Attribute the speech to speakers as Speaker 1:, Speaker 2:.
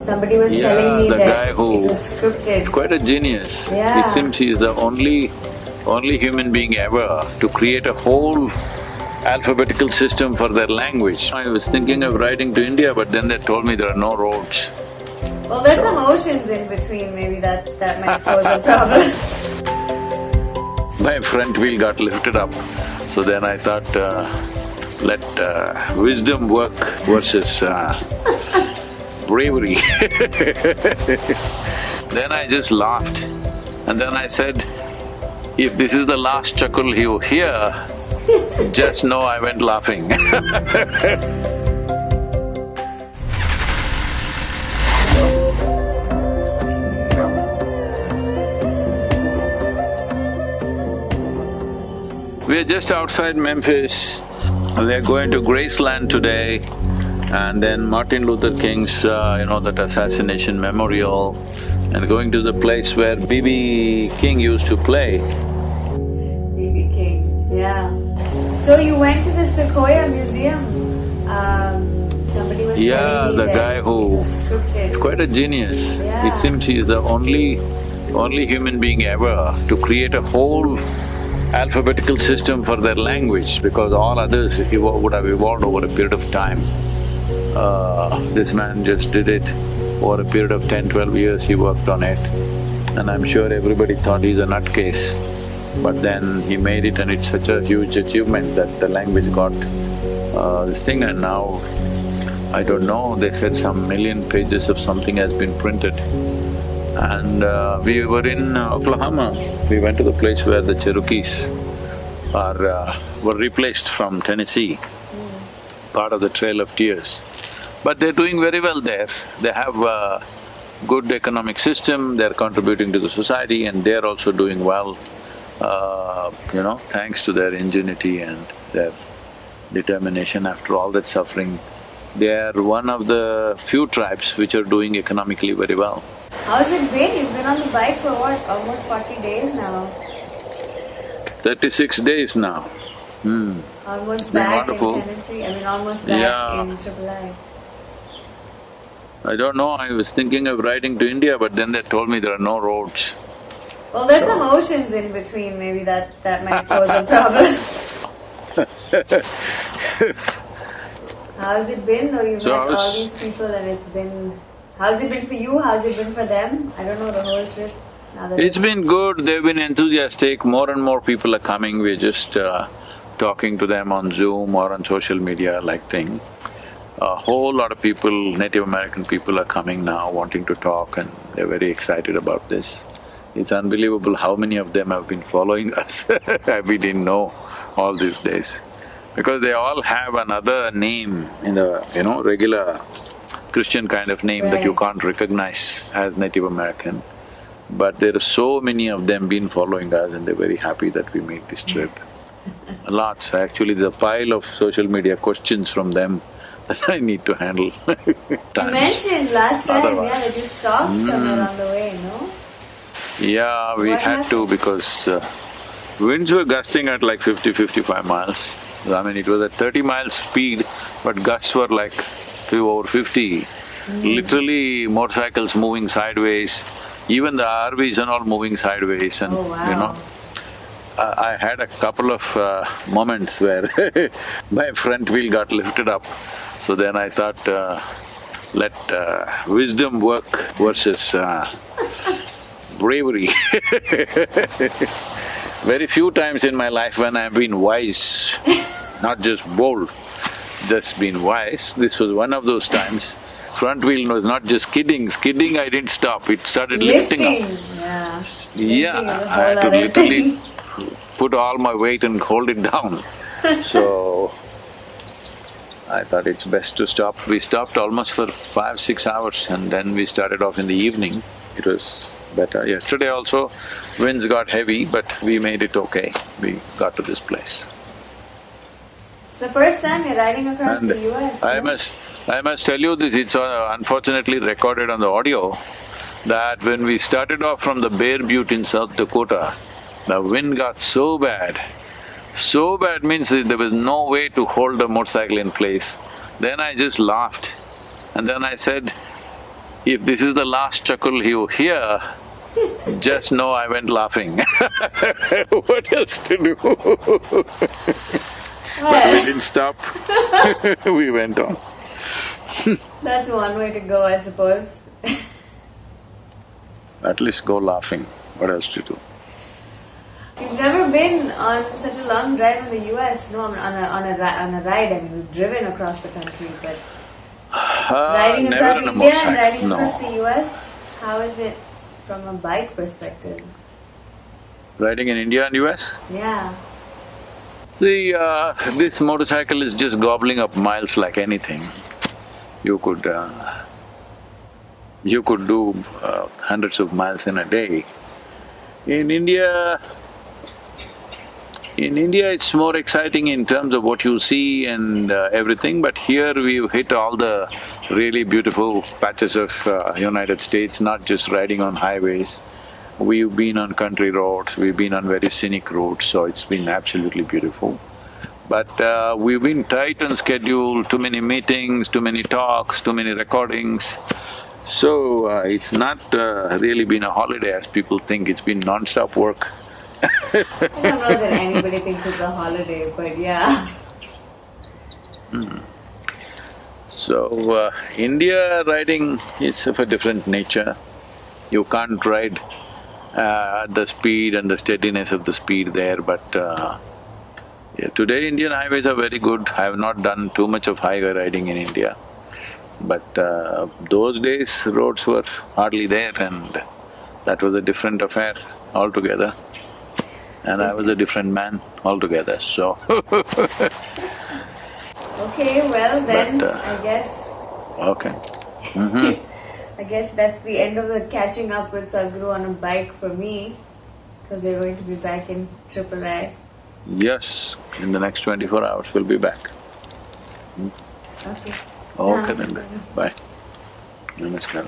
Speaker 1: Somebody was telling me
Speaker 2: the
Speaker 1: that
Speaker 2: guy who
Speaker 1: it was scripted.
Speaker 2: is quite a genius.
Speaker 1: Yeah.
Speaker 2: It seems he is the only human being ever to create a whole alphabetical system for their language. I was thinking of writing to India, but then they told me there are no roads.
Speaker 1: Well, there's some oceans in between, maybe that might pose a problem.
Speaker 2: My front wheel got lifted up, so then I thought, let wisdom work versus bravery. Then I just laughed, and then I said, if this is the last chuckle you hear, just know I went laughing. We are just outside Memphis. We are going to Graceland today, and then Martin Luther King's, that assassination memorial, and going to the place where B.B. King used to play.
Speaker 1: B.B. King, yeah. So you went to the Sequoia Museum. Somebody was telling me
Speaker 2: The
Speaker 1: that
Speaker 2: guy who
Speaker 1: it was scripted.
Speaker 2: is quite a genius.
Speaker 1: Yeah.
Speaker 2: It seems he is the only human being ever to create a whole alphabetical system for their language, because all others would have evolved over a period of time. This man just did it over a period of 10-12 years. He worked on it, and I'm sure everybody thought he's a nutcase. But then he made it, and it's such a huge achievement that the language got this thing, and now, I don't know, they said some million pages of something has been printed. And we were in Oklahoma. We went to the place where the Cherokees were replaced from Tennessee, part of the Trail of Tears. But they're doing very well there. They have a good economic system, they're contributing to the society, and they're also doing well, thanks to their ingenuity and their determination after all that suffering. They are one of the few tribes which are doing economically very well.
Speaker 1: How's it been? You've been on the bike for what, almost 40 days now?
Speaker 2: 36 days now.
Speaker 1: Almost
Speaker 2: been
Speaker 1: back
Speaker 2: wonderful.
Speaker 1: in Tennessee, almost back
Speaker 2: Yeah.
Speaker 1: in III.
Speaker 2: I don't know, I was thinking of writing to India, but then they told me there are no roads.
Speaker 1: Well, there's some oceans in between, maybe that might pose a problem. How's it been though? You've met all these people and it's been… How's it been for you? How's it been for them? I don't know the whole trip.
Speaker 2: It's been good, they've been enthusiastic, more and more people are coming, we're just talking to them on Zoom or on social media like thing. A whole lot of people, Native American people are coming now wanting to talk, and they're very excited about this. It's unbelievable how many of them have been following us. We didn't know all these days. Because they all have another name in the, regular Christian kind of name that you can't recognize as Native American. But there are so many of them been following us, and they're very happy that we made this trip. Lots, actually there's a pile of social media questions from them that I need to handle.
Speaker 1: You mentioned last time, that you stopped somewhere on the way, no?
Speaker 2: Yeah, we had to, because winds were gusting at like 50-55 miles. I mean, it was at 30 miles speed, but gusts were like over 50. Literally motorcycles moving sideways, even the RVs and all moving sideways, and I had a couple of moments where my front wheel got lifted up. So then I thought, let wisdom work versus bravery. Very few times in my life when I've been wise, not just bold, just been wise. This was one of those times. Front wheel was not just skidding, I didn't stop, it started lifting up.
Speaker 1: Yeah,
Speaker 2: I had to literally put all my weight and hold it down. So, I thought it's best to stop. We stopped almost for 5-6 hours, and then we started off in the evening. It was better. Yesterday also, winds got heavy, but we made it okay. We got to this place.
Speaker 1: It's the first time you're riding across the US.
Speaker 2: I must tell you this, it's unfortunately recorded on the audio, that when we started off from the Bear Butte in South Dakota, the wind got so bad means there was no way to hold the motorcycle in place. Then I just laughed, and then I said, If this is the last chuckle you hear, just know I went laughing. What else to do? But we didn't stop. We went on.
Speaker 1: That's one way to go, I suppose.
Speaker 2: At least go laughing. What else to do?
Speaker 1: You've never been on such a long drive in the US, no, on a ride. I mean, we've driven across the country, but riding
Speaker 2: never
Speaker 1: across
Speaker 2: on a
Speaker 1: India and
Speaker 2: motorcycle,
Speaker 1: riding
Speaker 2: no.
Speaker 1: across the US, how is it from a bike perspective?
Speaker 2: Riding in India and US?
Speaker 1: Yeah.
Speaker 2: See, this motorcycle is just gobbling up miles like anything. You could do hundreds of miles in a day. In India, it's more exciting in terms of what you see and everything, but here we've hit all the really beautiful patches of United States, not just riding on highways. We've been on country roads, we've been on very scenic routes, so it's been absolutely beautiful. But we've been tight on schedule, too many meetings, too many talks, too many recordings. So it's not really been a holiday as people think, it's been non-stop work.
Speaker 1: I don't know that anybody thinks it's a holiday, but yeah.
Speaker 2: So India riding is of a different nature. You can't ride the speed and the steadiness of the speed there, but yeah, today Indian highways are very good. I have not done too much of highway riding in India, but those days roads were hardly there and that was a different affair altogether. And I was a different man altogether, so
Speaker 1: Okay, well then,
Speaker 2: But,
Speaker 1: I guess…
Speaker 2: okay.
Speaker 1: I guess that's the end of the catching up with Sadhguru on a bike for me, because we're going to be back in AAA.
Speaker 2: Yes, in the next 24 hours we'll be back.
Speaker 1: Okay.
Speaker 2: Okay then, bye. Namaskaram.